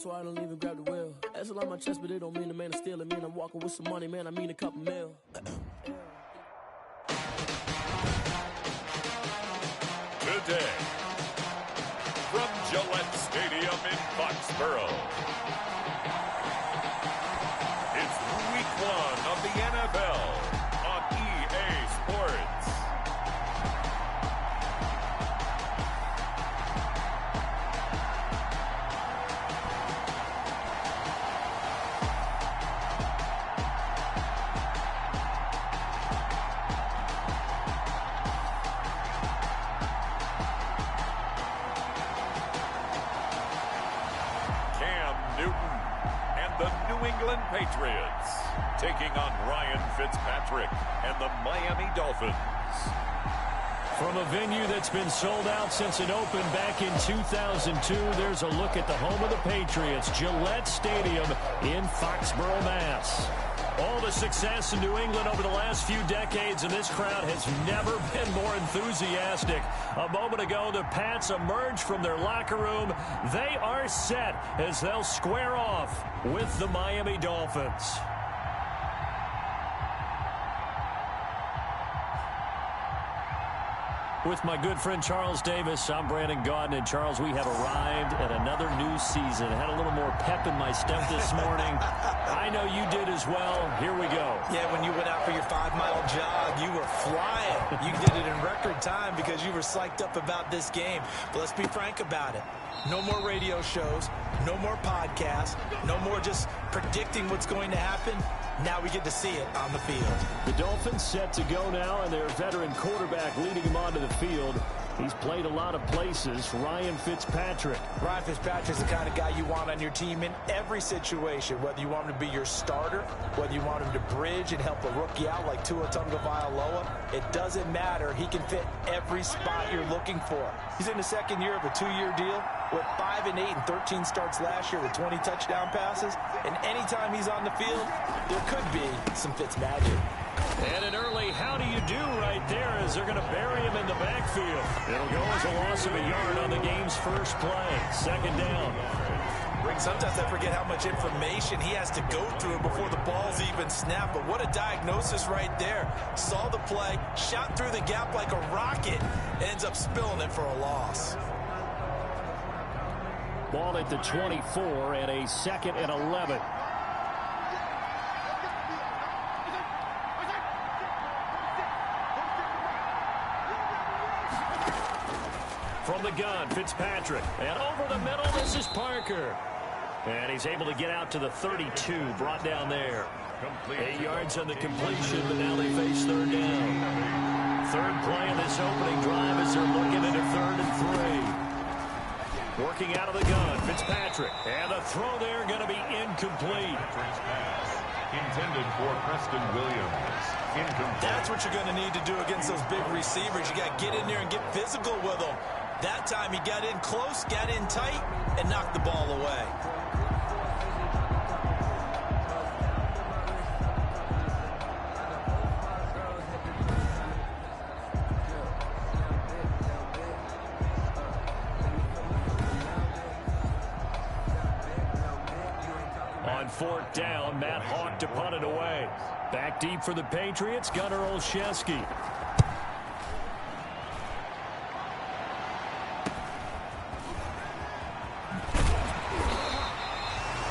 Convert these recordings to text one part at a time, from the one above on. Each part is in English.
So I don't even grab the wheel. That's a lot on my chest, but it don't mean the man is stealing. Mean I'm walking with some money, man. I mean a couple mil. Today, from Gillette Stadium in Foxborough, it's Week 1 of the NFL on EA Sports. Patriots taking on Ryan Fitzpatrick and the Miami Dolphins. From a venue that's been sold out since it opened back in 2002, there's a look at the home of the Patriots, Gillette Stadium in Foxborough, Mass. All the success in New England over the last few decades, and this crowd has never been more enthusiastic. A moment ago, the Pats emerged from their locker room. They are set as they'll square off with the Miami Dolphins. With my good friend Charles Davis, I'm Brandon Gaudin. And Charles, we have arrived at another new season. Had a little more pep in my step this morning. I know you did as well. Here we go. Yeah, when you went out for your 5-mile jog, you were flying. You did it in record time because you were psyched up about this game. But let's be frank about it. No more radio shows, no more podcasts, no more just predicting what's going to happen. Now we get to see it on the field. The Dolphins set to go now, and their veteran quarterback leading him onto the field. He's played a lot of places. Ryan Fitzpatrick. Ryan Fitzpatrick's the kind of guy you want on your team in every situation, whether you want him to be your starter, whether you want him to bridge and help a rookie out like Tua Tagovailoa. It doesn't matter. He can fit every spot you're looking for. He's in the second year of a 2-year deal. With 5-8 and 13 starts last year with 20 touchdown passes. And anytime he's on the field, there could be some Fitz magic. And an early how do you do right there as they're going to bury him in the backfield. It'll go as a loss of a yard on the game's first play. Second down. Sometimes I forget how much information he has to go through before the ball's even snapped. But what a diagnosis right there. Saw the play, shot through the gap like a rocket, ends up spilling it for a loss. Ball at the 24 and a 2nd and 11. From the gun, Fitzpatrick. And over the middle, this is Parker. And he's able to get out to the 32, brought down there. 8 yards on the completion, but now they face third down. Third play of this opening drive as they're looking at a 3rd and 3. Working out of the gun, Fitzpatrick. And the throw there going to be incomplete. Intended for Preston Williams. Incomplete. That's what you're going to need to do against those big receivers. You got to get in there and get physical with them. That time he got in close, got in tight, and knocked the ball away. On 4th down, Matt Hawk to punt it away. Back deep for the Patriots, Gunnar Olszewski.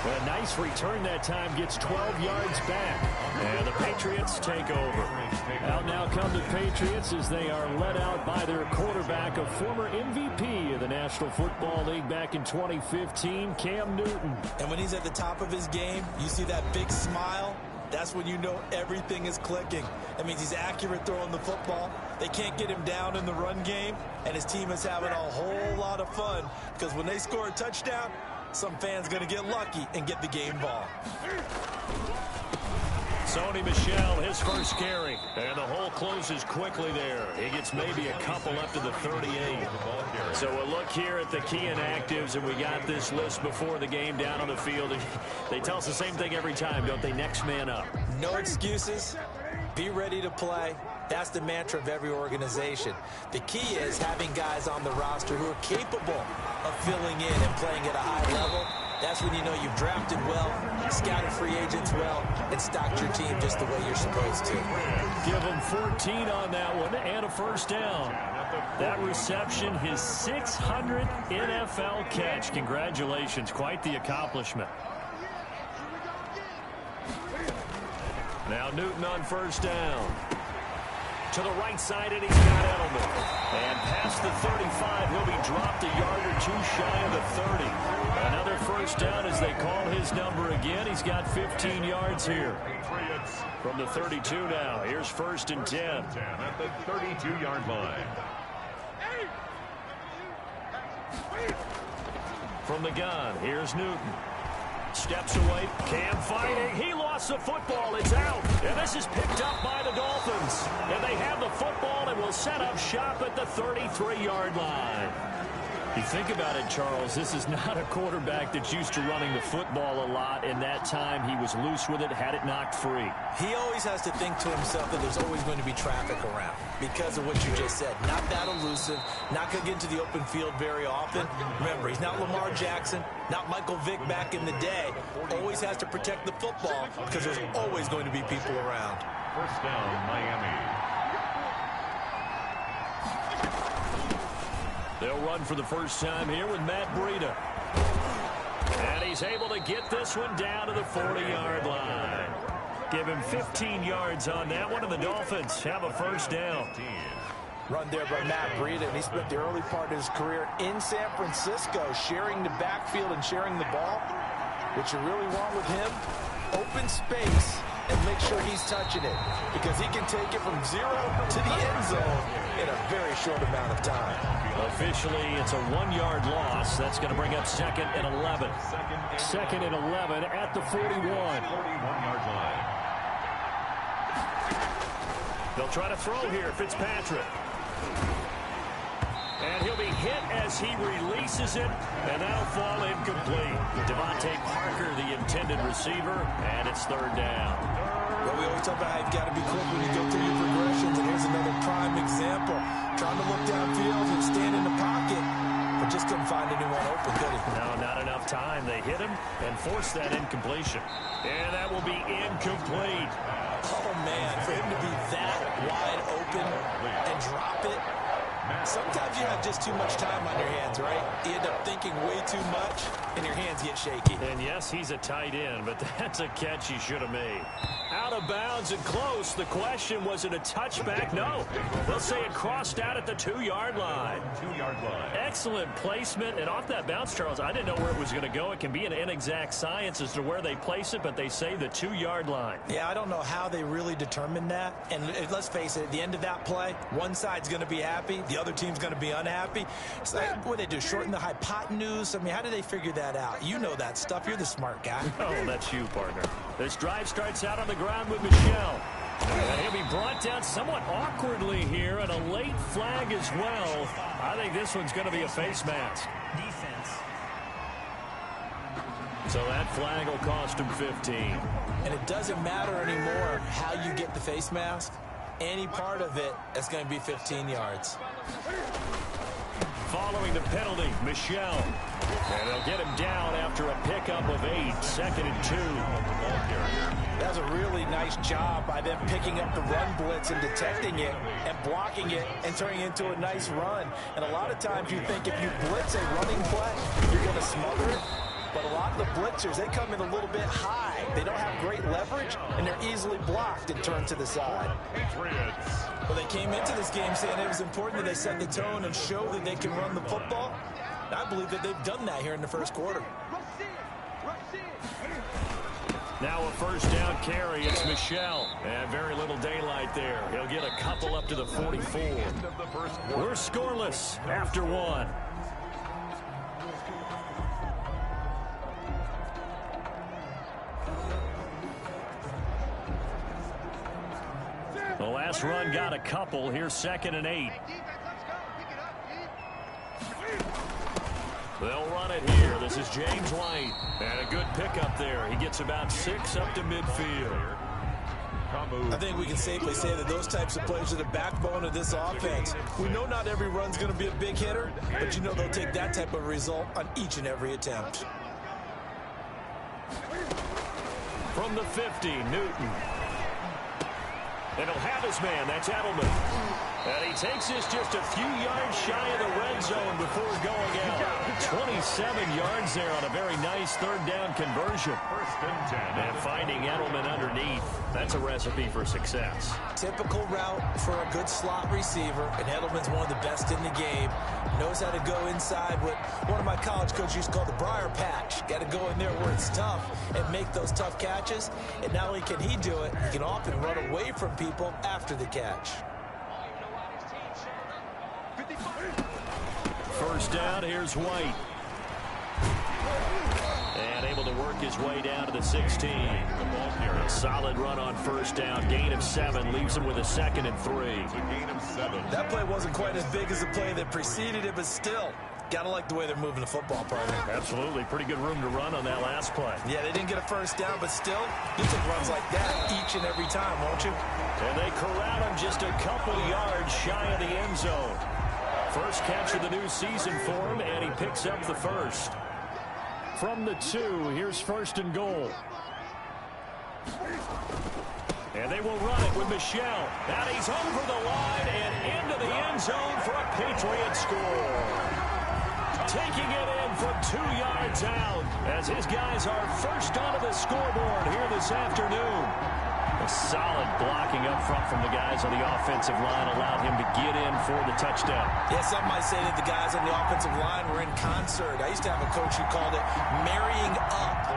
A nice return that time, gets 12 yards back. And the Patriots take over. Out now come the Patriots as they are led out by their quarterback, a former MVP of the National Football League back in 2015, Cam Newton. And when he's at the top of his game, you see that big smile. That's when you know everything is clicking. That means he's accurate throwing the football. They can't get him down in the run game, and his team is having a whole lot of fun because when they score a touchdown, some fan's going to get lucky and get the game ball. Sony Michel, his first carry. And the hole closes quickly there. He gets maybe a couple up to the 38. So we'll look here at the key inactives, and we got this list before the game down on the field. They tell us the same thing every time, don't they? Next man up. No excuses. Be ready to play. That's the mantra of every organization. The key is having guys on the roster who are capable of filling in and playing at a high level That's when you know you've drafted well, scouted free agents well, and stocked your team just the way you're supposed to. Give him 14 on that one and a first down. That reception, his 600th NFL catch. Congratulations, quite the accomplishment. Now Newton on first down. To the right side, and he's got Edelman. And past the 35, he'll be dropped a yard or two shy of the 30. Another first down as they call his number again. He's got 15 yards here. From the 32 now, here's 1st and 10. At the 32-yard line. From the gun, here's Newton. Steps away, Cam fighting, he lost the football, it's out, and this is picked up by the Dolphins, and they have the football and will set up shop at the 33-yard line. You think about it, Charles, this is not a quarterback that's used to running the football a lot, and that time he was loose with it, had it knocked free. He always has to think to himself that there's always going to be traffic around because of what you just said. Not that elusive, not going to get into the open field very often. Remember, he's not Lamar Jackson, not Michael Vick back in the day. Always has to protect the football because there's always going to be people around. First down, Miami. They'll run for the first time here with Matt Breida. And he's able to get this one down to the 40-yard line. Give him 15 yards on that one, and the Dolphins have a first down. Run there by Matt Breida, and he spent the early part of his career in San Francisco, sharing the backfield and sharing the ball. What you really want with him, open space, and make sure he's touching it, because he can take it from 0 to the end zone in a very short amount of time. Officially, it's a 1-yard loss. That's going to bring up 2nd and 11. 2nd and 11 at the 41. 41-yard line. They'll try to throw here, Fitzpatrick. And he'll be hit as he releases it, and that'll fall incomplete. Devontae Parker, the intended receiver, and it's 3rd down. Well, we always talk about how you've got to be quick when you go through your progressions, and here's another prime example. Trying to look downfield and stand in the pocket, but just couldn't find anyone open, could he? No, not enough time. They hit him and forced that incompletion. And that will be incomplete. Oh, man, for him to be that wide open and drop it. Sometimes you have just too much time on your hands, right? You end up thinking way too much, and your hands get shaky. And yes, he's a tight end, but that's a catch he should have made. Out of bounds and close. The question, was it a touchback? No. They'll say it crossed out at the 2-yard line. 2-yard line. Excellent placement. And off that bounce, Charles, I didn't know where it was going to go. It can be an inexact science as to where they place it, but they say the 2-yard line. Yeah, I don't know how they really determined that. And let's face it, at the end of that play, one side's going to be happy, the other team's going to be unhappy. It's like, what do they do, shorten the hypotenuse? I mean, how do they figure that out? You know that stuff. You're the smart guy. Oh, that's you, partner. This drive starts out on the ground with Michel. And he'll be brought down somewhat awkwardly here, and a late flag as well. I think this one's going to be a face mask. Defense. So that flag will cost him 15. And it doesn't matter anymore how you get the face mask. Any part of it is going to be 15 yards. Following the penalty, Michel. And they'll get him down after a pickup of 8, 2nd and 2. That's a really nice job by them picking up the run blitz and detecting it and blocking it and turning it into a nice run. And a lot of times you think if you blitz a running play, you're going to smother it. But a lot of the blitzers, they come in a little bit high. They don't have great leverage, and they're easily blocked and turned to the side. Patriots. Well, they came into this game saying it was important that they set the tone and show that they can run the football. And I believe that they've done that here in the first quarter. Now a first down carry. It's Michel. And very little daylight there. He'll get a couple up to the 44. We're scoreless after 1. The last run got a couple. Here's 2nd and 8. They'll run it here. This is James White. And a good pickup there. He gets about 6 up to midfield. I think we can safely say that those types of plays are the backbone of this offense. We know not every run's going to be a big hitter, but you know they'll take that type of result on each and every attempt. From the 50, Newton. And he'll have his man. That's Edelman. And he takes this just a few yards shy of the red zone before going out. 27 yards there on a very nice third down conversion. And finding Edelman underneath, that's a recipe for success. Typical route for a good slot receiver, and Edelman's one of the best in the game. Knows how to go inside what one of my college coaches used to call the briar patch. Got to go in there where it's tough and make those tough catches. And not only can he do it, he can often run away from people after the catch. First down, here's White. And able to work his way down to the 16. A solid run on first down. Gain of 7 leaves him with a 2nd and 3. That play wasn't quite as big as the play that preceded it, but still, gotta like the way they're moving the football, partner. Absolutely. Pretty good room to run on that last play. Yeah, they didn't get a first down, but still, you take runs like that each and every time, won't you? And they corral him just a couple yards shy of the end zone. First catch of the new season for him, and he picks up the first. From the 2, here's 1st and goal. And they will run it with Michel. And he's over the line and into the end zone for a Patriot score. Taking it in from 2 yards out as his guys are first onto the scoreboard here this afternoon. A solid blocking up front from the guys on the offensive line allowed him to get in for the touchdown. Yeah, some might say that the guys on the offensive line were in concert. I used to have a coach who called it marrying up,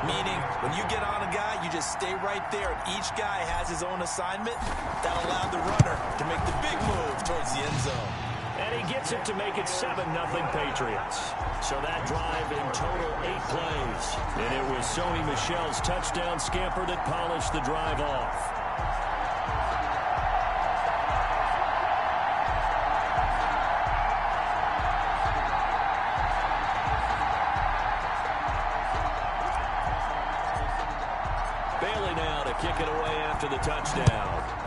meaning when you get on a guy, you just stay right there. Each guy has his own assignment. That allowed the runner to make the big move towards the end zone. And he gets it to make it 7-0 Patriots. So that drive in total 8 plays. And it was Sony Michel's touchdown scamper that polished the drive off. Bailey now to kick it away after the touchdown.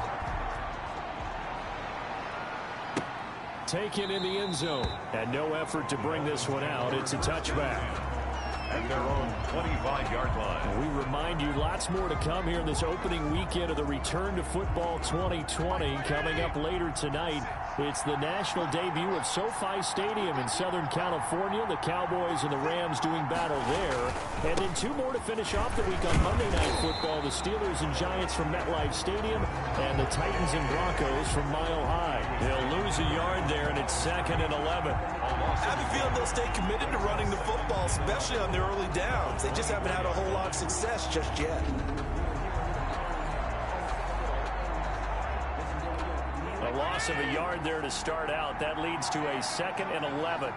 Taken in the end zone, and no effort to bring this one out. It's a touchback. At their own 25-yard line. We remind you lots more to come here in this opening weekend of the Return to Football 2020. Coming up later tonight, it's the national debut of SoFi Stadium in Southern California. The Cowboys and the Rams doing battle there. And then 2 more to finish off the week on Monday Night Football. The Steelers and Giants from MetLife Stadium and the Titans and Broncos from Mile High. They'll lose a yard there, and it's 2nd and 11. I have a feeling they'll stay committed to running the football, especially on their early downs. They just haven't had a whole lot of success just yet. A loss of a yard there to start out. That leads to a 2nd and 11.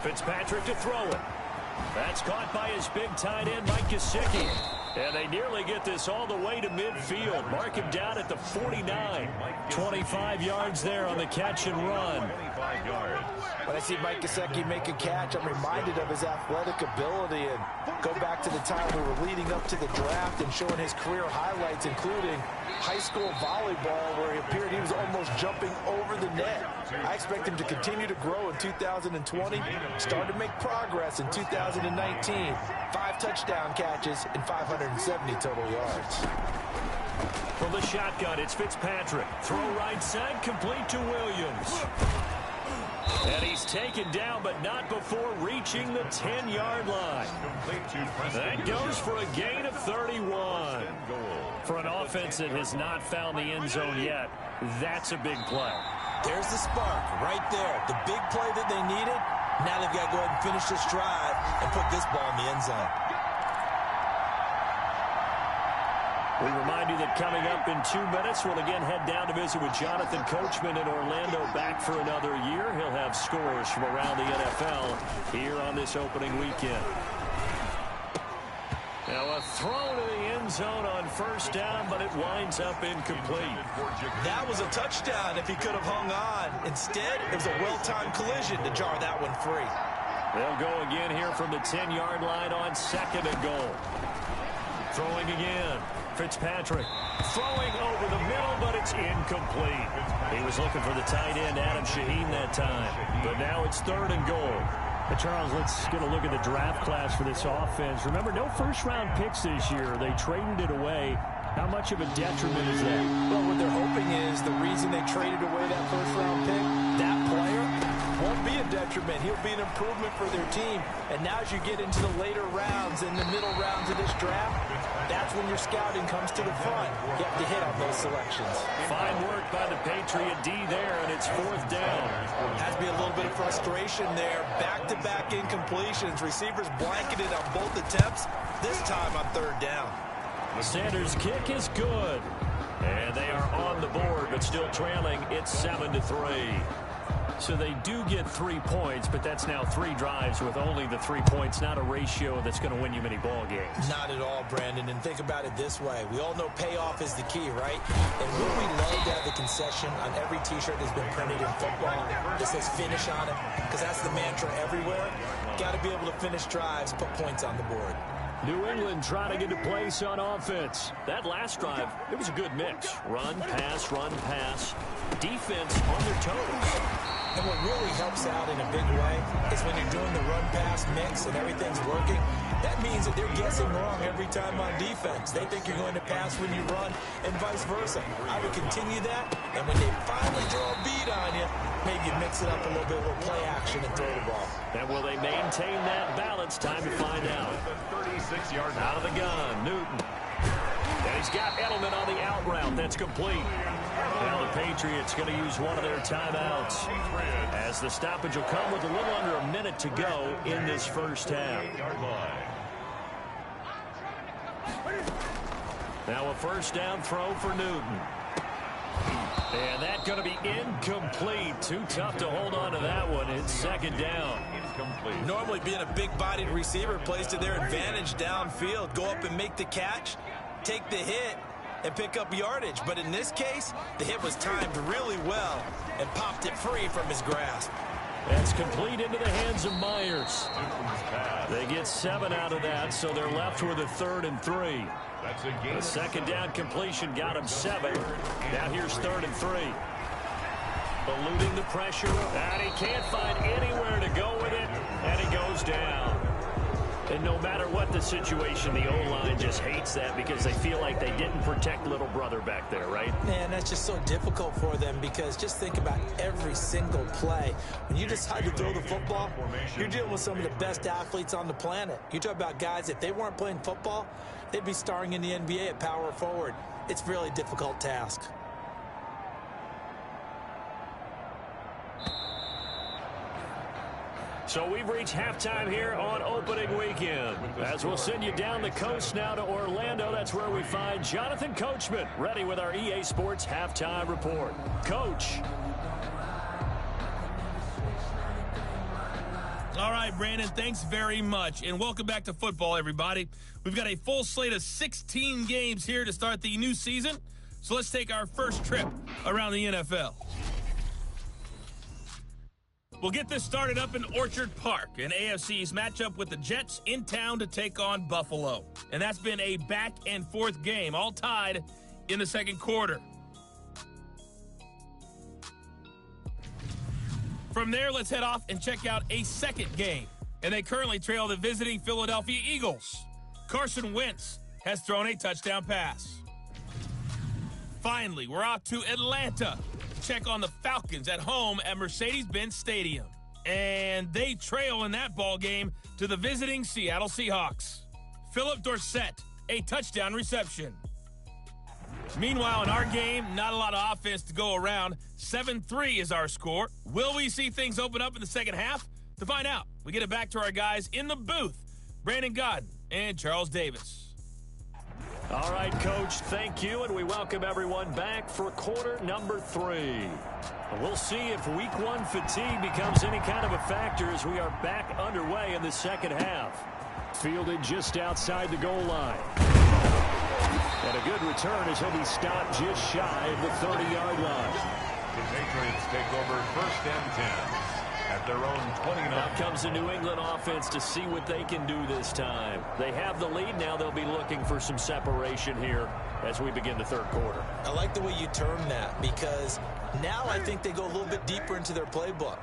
Fitzpatrick to throw it. That's caught by his big tight end, Mike Gesicki. And they nearly get this all the way to midfield. Mark him down at the 49. 25 yards there on the catch and run. 25 yards. When I see Mike Gesicki make a catch, I'm reminded of his athletic ability and go back to the time we were leading up to the draft and showing his career highlights, including high school volleyball, where he appeared he was almost jumping over the net. I expect him to continue to grow in 2020, start to make progress in 2019. 5 touchdown catches and 570 total yards. From the shotgun, it's Fitzpatrick. Throw right side, complete to Williams. And he's taken down, but not before reaching the 10-yard line. That goes for a gain of 31. For an offense that has not found the end zone yet, that's a big play. There's the spark right there. The big play that they needed. Now they've got to go ahead and finish this drive and put this ball in the end zone. We remind you that coming up in 2 minutes, we'll again head down to visit with Jonathan Coachman in Orlando, back for another year. He'll have scores from around the NFL here on this opening weekend. Now a throw to the end zone on first down, but it winds up incomplete. That was a touchdown if he could have hung on. Instead, it was a well-timed collision to jar that one free. They'll go again here from the 10-yard line on 2nd and goal. Throwing again. Fitzpatrick throwing over the middle, but it's incomplete. He was looking for the tight end, Adam Shaheen, that time. But now it's 3rd and goal. Charles, let's get a look at the draft class for this offense. Remember, no first-round picks this year. They traded it away. How much of a detriment is that? Well, what they're hoping is the reason they traded away that first-round pick, that player won't be a detriment. He'll be an improvement for their team. And now as you get into the later rounds and the middle rounds of this draft, that's when your scouting comes to the front. You have to hit on those selections. Fine work by the Patriot D there, and it's 4th down. Has to be a little bit of frustration there. Back-to-back incompletions. Receivers blanketed on both attempts, this time on 3rd down. The Sanders kick is good. And they are on the board, but still trailing. It's 7-3. So they do get 3 points, but that's now 3 drives with only the 3 points, not a ratio that's going to win you many ball games. Not at all, Brandon. And think about it this way. We all know payoff is the key, right? And wouldn't we love to have the concession on every T-shirt that's been printed in football that says finish on it? Because that's the mantra everywhere. Got to be able to finish drives, put points on the board. New England trying to get a place on offense. That last drive, it was a good mix. Run, pass, defense on their toes. And what really helps out in a big way is when you're doing the run-pass mix and everything's working, that means that they're guessing wrong every time on defense. They think you're going to pass when you run and vice versa. I would continue that, and when they finally draw a beat on you, maybe you mix it up a little bit with play action and throw the ball. And will they maintain that balance? Time to find out. 36-yard out of the gun, Newton. And he's got Edelman on the out route. That's complete. Now the Patriots going to use one of their timeouts, as the stoppage will come with a little under a minute to go in this first half. Now a first down throw for Newton. And that's going to be incomplete. Too tough to hold on to that one. It's 2nd down. Normally being a big-bodied receiver plays to their advantage downfield. Go up and make the catch, take the hit, and pick up yardage. But in this case, the hit was timed really well and popped it free from his grasp. That's complete into the hands of Myers. They get 7 out of that, so they're left with a 3rd and 3. The 2nd down completion got him 7. Now here's 3rd and 3. Eluding the pressure, and he can't find anywhere to go with it, and he goes down. And no matter what the situation, the O-line just hates that because they feel like they didn't protect little brother back there, right? Man, that's just so difficult for them because just think about every single play. When you decide to throw the football, you're dealing with some of the best athletes on the planet. You talk about guys, if they weren't playing football, they'd be starring in the NBA at power forward. It's a really difficult task. So we've reached halftime here on opening weekend. As we'll send you down the coast now to Orlando, that's where we find Jonathan Coachman, ready with our EA Sports halftime report. Coach. All right, Brandon, thanks very much. And welcome back to football, everybody. We've got a full slate of 16 games here to start the new season. So let's take our first trip around the NFL. We'll get this started up in Orchard Park, an AFC's matchup with the Jets in town to take on Buffalo. And that's been a back-and-forth game, all tied in the 2nd quarter. From there, let's head off and check out a 2nd game. And they currently trail the visiting Philadelphia Eagles. Carson Wentz has thrown a touchdown pass. Finally, we're off to Atlanta. Check on the Falcons at home at Mercedes-Benz Stadium. And they trail in that ball game to the visiting Seattle Seahawks. Philip Dorsett, a touchdown reception. Meanwhile, in our game, not a lot of offense to go around. 7-3 is our score. Will we see things open up in the second half? To find out, we get it back to our guys in the booth, Brandon Godden and Charles Davis. All right, Coach, thank you, and we welcome everyone back for quarter number 3. We'll see if week 1 fatigue becomes any kind of a factor as we are back underway in the second half. Fielded just outside the goal line. And a good return as he'll be stopped just shy of the 30-yard line. The Patriots take over 1st and 10 at their own 29. Now comes the New England offense to see what they can do this time. They have the lead now. They'll be looking for some separation here as we begin the 3rd quarter. I like the way you term that because now I think they go a little bit deeper into their playbook.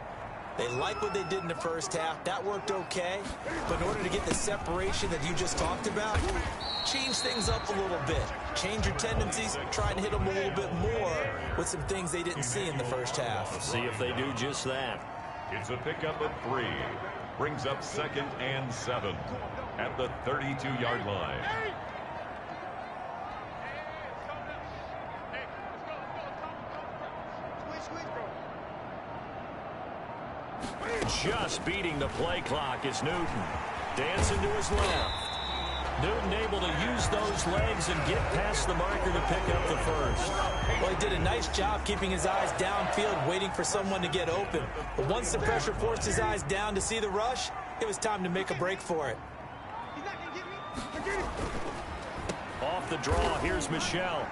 They like what they did in the first half. That worked okay. But in order to get the separation that you just talked about, change things up a little bit. Change your tendencies. Try and hit them a little bit more with some things they didn't see in the first half. Let's see if they do just that. It's a pickup of 3. Brings up 2nd and 7 at the 32-yard line. Just beating the play clock is Newton. Dancing to his left. Newton able to use those legs and get past the marker to pick up the first. Well, he did a nice job keeping his eyes downfield, waiting for someone to get open. But once the pressure forced his eyes down to see the rush, it was time to make a break for it. Off the draw, here's Michel.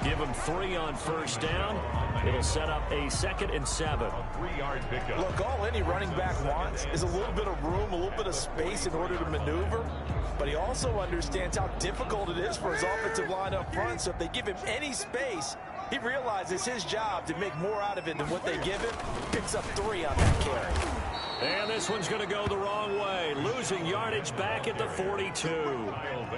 Give him 3 on first down. It'll set up a 2nd and 7. 3-yard pickup. Look, all any running back wants is a little bit of room, a little bit of space in order to maneuver. But he also understands how difficult it is for his offensive line up front. So if they give him any space, he realizes his job to make more out of it than what they give him. Picks up 3 on that carry. And this one's going to go the wrong way. Losing yardage back at the 42.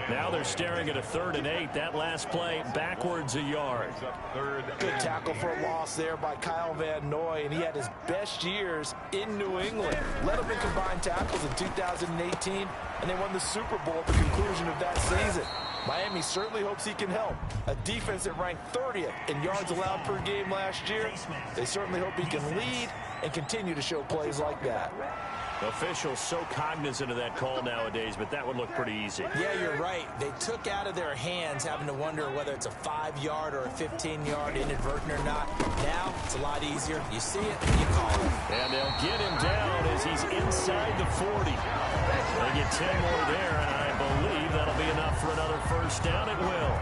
Now they're staring at a 3rd and 8. That last play backwards a yard. Good tackle for a loss there by Kyle Van Noy, and he had his best years in New England. Led them in combined tackles in 2018, and they won the Super Bowl at the conclusion of that season. Miami certainly hopes he can help. A defense that ranked 30th in yards allowed per game last year. They certainly hope he can lead and continue to show plays like that. Officials so cognizant of that call nowadays, but that would look pretty easy. Yeah, you're right. They took out of their hands having to wonder whether it's a 5-yard or a 15-yard inadvertent or not. Now, it's a lot easier. You see it, you call it. And they'll get him down as he's inside the 40. They get 10 more there, and I believe that'll be enough for another first down. It will.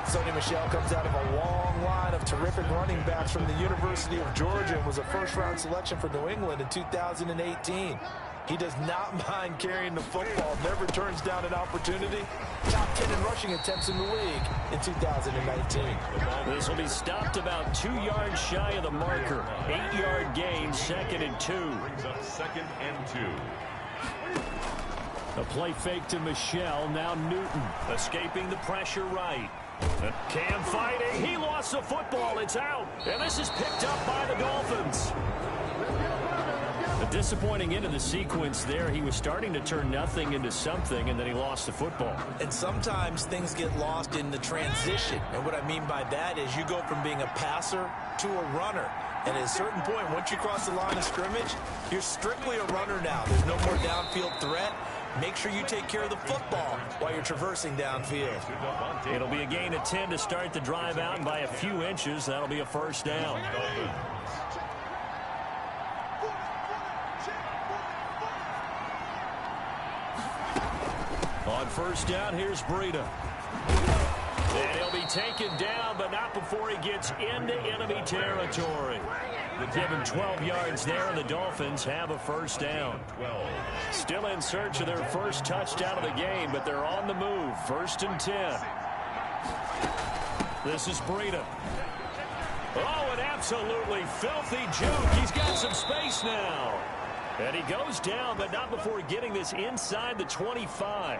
Sonny Michel comes out of a long line of terrific running backs from the University of Georgia and was a first-round selection for New England in 2018. He does not mind carrying the football, never turns down an opportunity. Top 10 in rushing attempts in the league in 2019. This will be stopped about 2 yards shy of the marker. 8-yard gain, 2nd and 2. Brings up 2nd and 2. A play fake to Michel. Now Newton escaping the pressure right. Cam fighting. He lost the football. It's out. And this is picked up by the Dolphins. A disappointing end of the sequence there. He was starting to turn nothing into something, and then he lost the football. And sometimes things get lost in the transition. And what I mean by that is you go from being a passer to a runner. And at a certain point, once you cross the line of scrimmage, you're strictly a runner now. There's no more downfield threat. Make sure you take care of the football while you're traversing downfield. It'll be a gain of 10 to start the drive out, and by a few inches, that'll be a first down. On first down, here's Breida. And he'll be taken down, but not before he gets into enemy territory. Give him 12 yards there, and the Dolphins have a first down. Still in search of their first touchdown of the game, but they're on the move. 1st and 10. This is Breida. Oh, an absolutely filthy juke. He's got some space now. And he goes down, but not before getting this inside the 25.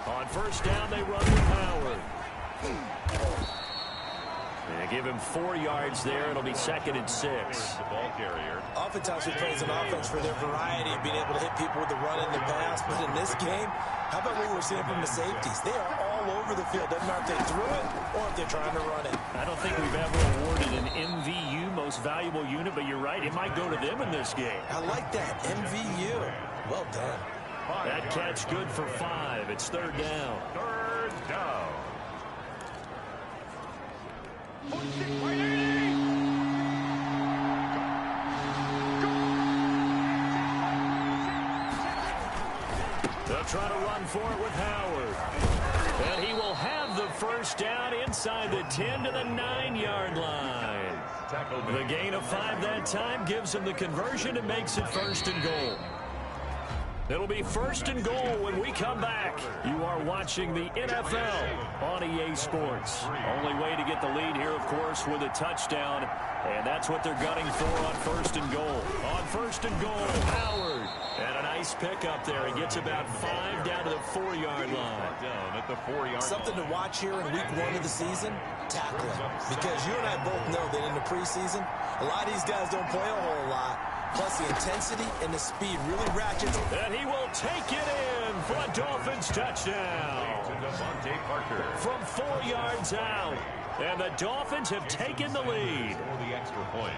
On first down, they run with Howard. They give him 4 yards there. It'll be 2nd and 6. The ball carrier. Oftentimes we praise an offense for their variety of being able to hit people with the run and the pass. But in this game, how about what we're seeing from the safeties? They are all over the field. Doesn't matter if they threw it or if they're trying to run it. I don't think we've ever awarded an MVU, most valuable unit, but you're right. It might go to them in this game. I like that. MVU. Well done. That catch good for 5. It's 3rd down. 3rd down. They'll try to run for it with Howard. And he will have the first down inside the 10 to the 9-yard line. The gain of 5 that time gives him the conversion and makes it 1st and goal. It'll be 1st and goal when we come back. You are watching the NFL on EA Sports. Only way to get the lead here, of course, with a touchdown. And that's what they're gunning for on 1st and goal. On 1st and goal, Howard. And a nice pickup there. He gets about 5 down to the 4-yard line. Down at the 4-yard Something to watch here in week 1 of the season, tackling. Because you and I both know that in the preseason, a lot of these guys don't play a whole lot. Plus, the intensity and the speed really ratchets. And he will take it in for a Dolphins touchdown. From 4 yards out. And the Dolphins have taken the lead. For the extra point.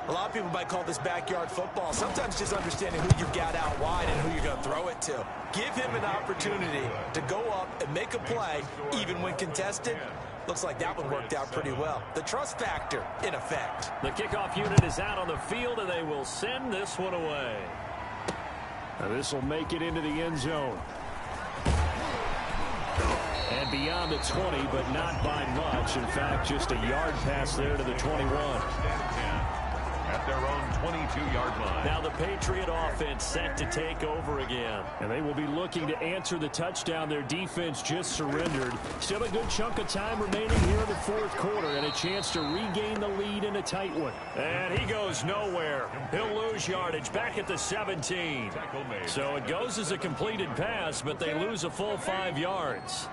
A lot of people might call this backyard football. Sometimes just understanding who you've got out wide and who you're going to throw it to. Give him an opportunity to go up and make a play, even when contested. Looks like that one worked out pretty well. The trust factor, in effect. The kickoff unit is out on the field, and they will send this one away. Now this will make it into the end zone. And beyond the 20, but not by much. In fact, just a yard pass there to the 21. At their own 22-yard line. Now the Patriot offense set to take over again. And they will be looking to answer the touchdown their defense just surrendered. Still a good chunk of time remaining here in the 4th quarter and a chance to regain the lead in a tight one. And he goes nowhere. He'll lose yardage back at the 17. So it goes as a completed pass, but they lose a full 5 yards.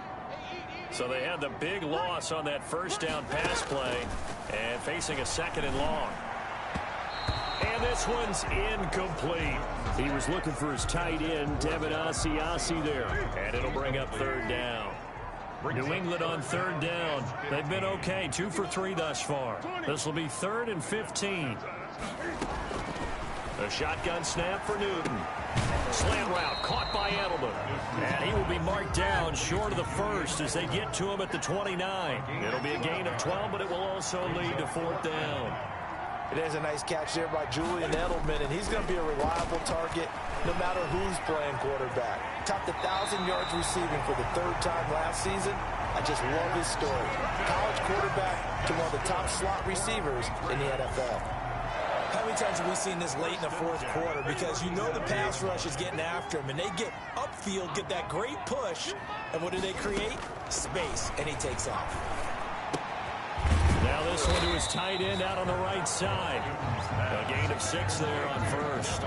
So they had the big loss on that 1st down pass play and facing a 2nd and long. And this one's incomplete. He was looking for his tight end, Devin Asiasi there. And it'll bring up 3rd down. New England on 3rd down. They've been okay, 2 for 3 thus far. This will be 3rd and 15. A shotgun snap for Newton. Slant route caught by Edelman. And he will be marked down short of the 1st as they get to him at the 29. It'll be a gain of 12, but it will also lead to 4th down. It is a nice catch there by Julian Edelman, and he's going to be a reliable target no matter who's playing quarterback. Topped 1,000 yards receiving for the 3rd time last season. I just love his story. College quarterback to one of the top slot receivers in the NFL. How many times have we seen this late in the 4th quarter? Because you know the pass rush is getting after him, and they get upfield, get that great push, and what do they create? Space, and he takes off. Now this one to his tight end out on the right side. A gain of 6 there on 1st.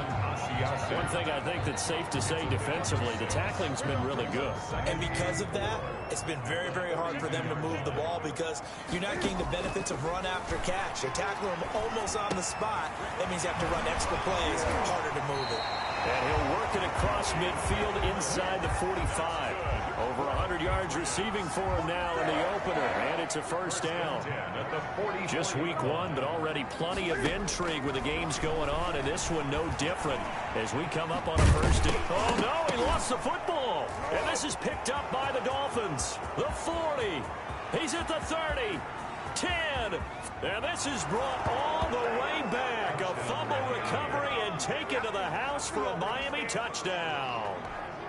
One thing I think that's safe to say defensively, the tackling's been really good. And because of that, it's been very, very hard for them to move the ball because you're not getting the benefits of run after catch. They're tackling him almost on the spot. That means you have to run extra plays, harder to move it. And he'll work it across midfield inside the 45. Over 100 yards receiving for him now in the opener. And it's a 1st down. Just week 1, but already plenty of intrigue with the games going on. And this one no different as we come up on a 1st and... Oh, no, he lost the football. And this is picked up by the Dolphins. The 40. He's at the 30. 10. And this is brought all the way back. A fumble recovery and taken to the house for a Miami touchdown.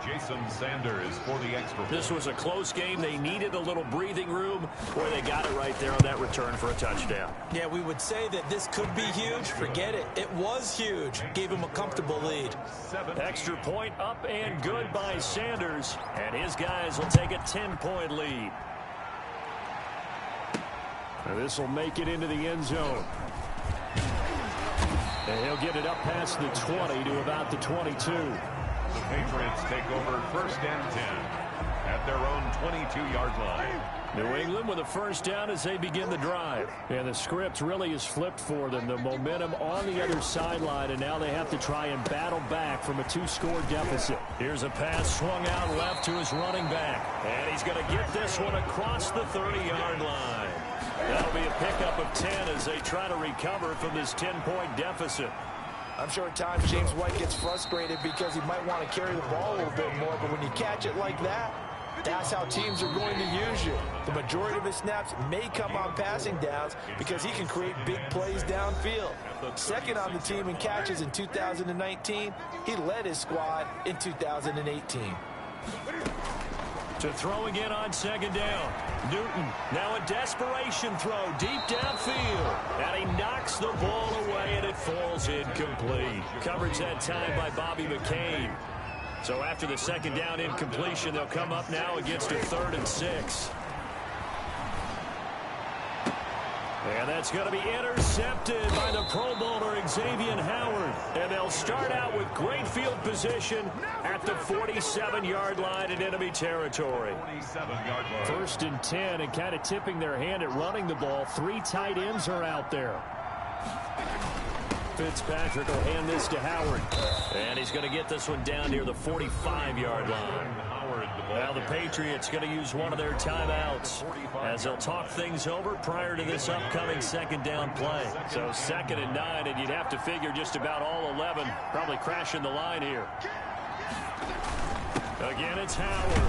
Jason Sanders for the extra point. This was a close game. They needed a little breathing room. Boy, they got it right there on that return for a touchdown. Yeah, we would say that this could be huge. Forget it. It was huge. Gave him a comfortable lead. Extra point up and good by Sanders. And his guys will take a 10-point lead. And this will make it into the end zone. And he'll get it up past the 20 to about the 22. The Patriots take over 1st and 10 at their own 22-yard line. New England with a 1st down as they begin the drive. And the script really is flipped for them. The momentum on the other sideline, and now they have to try and battle back from a 2-score deficit. Here's a pass swung out left to his running back. And he's going to get this one across the 30-yard line. That'll be a pickup of 10 as they try to recover from this 10-point deficit. I'm sure at times James White gets frustrated because he might want to carry the ball a little bit more, but when you catch it like that, that's how teams are going to use you. The majority of his snaps may come on passing downs because he can create big plays downfield. 2nd on the team in catches in 2019. He led his squad in 2018. To throw again on second down. Newton, now a desperation throw deep downfield. And he knocks the ball away, and it falls incomplete. Coverage that time by Bobby McCain. So after the second down incompletion, they'll come up now against a 3rd and 6. And that's going to be intercepted by the Pro Bowler Xavier Howard. And they'll start out with great field position at the 47-yard line in enemy territory. 47-yard line. 1st and 10, and kind of tipping their hand at running the ball. 3 tight ends are out there. Fitzpatrick will hand this to Howard. And he's going to get this one down near the 45-yard line. Now the Patriots going to use one of their timeouts as they'll talk things over prior to this upcoming second down play. So 2nd and 9, and you'd have to figure just about all 11 probably crashing the line here. Again, it's Howard.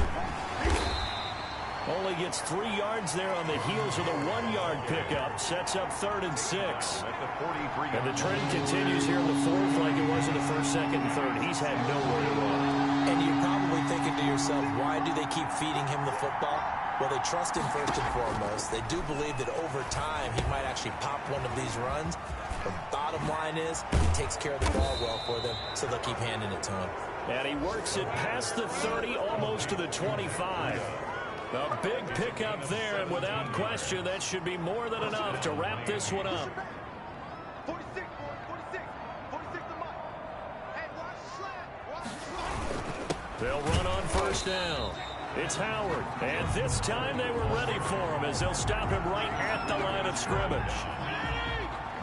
Only gets 3 yards there on the heels of the 1-yard pickup. Sets up 3rd and 6. And the trend continues here in the 4th like it was in the 1st, 2nd, and 3rd. He's had nowhere to run. And you're probably thinking to yourself, why do they keep feeding him the football? Well, they trust him first and foremost. They do believe that over time he might actually pop one of these runs. The bottom line is he takes care of the ball well for them, so they'll keep handing it to him. And he works it past the 30, almost to the 25. A big pickup there, and without question, that should be more than enough to wrap this one up. 46 to Mike. Hey, watch slap. They'll run on 1st down. It's Howard, and this time they were ready for him as they'll stop him right at the line of scrimmage.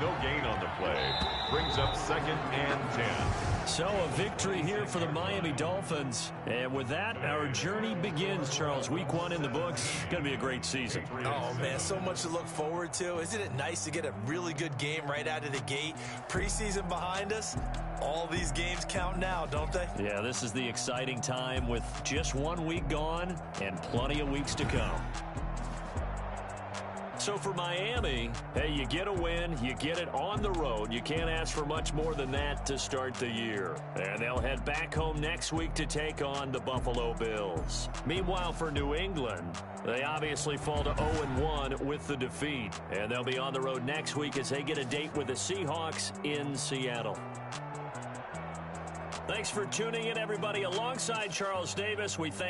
No gain on the play. Brings up 2nd and 10. So a victory here for the Miami Dolphins. And with that, our journey begins, Charles. Week 1 in the books. Going to be a great season. Oh, man, so much to look forward to. Isn't it nice to get a really good game right out of the gate? Preseason behind us. All these games count now, don't they? Yeah, this is the exciting time with just 1 week gone and plenty of weeks to come. So for Miami, hey, you get a win, you get it on the road. You can't ask for much more than that to start the year. And they'll head back home next week to take on the Buffalo Bills. Meanwhile, for New England, they obviously fall to 0-1 with the defeat. And they'll be on the road next week as they get a date with the Seahawks in Seattle. Thanks for tuning in, everybody. Alongside Charles Davis, we thank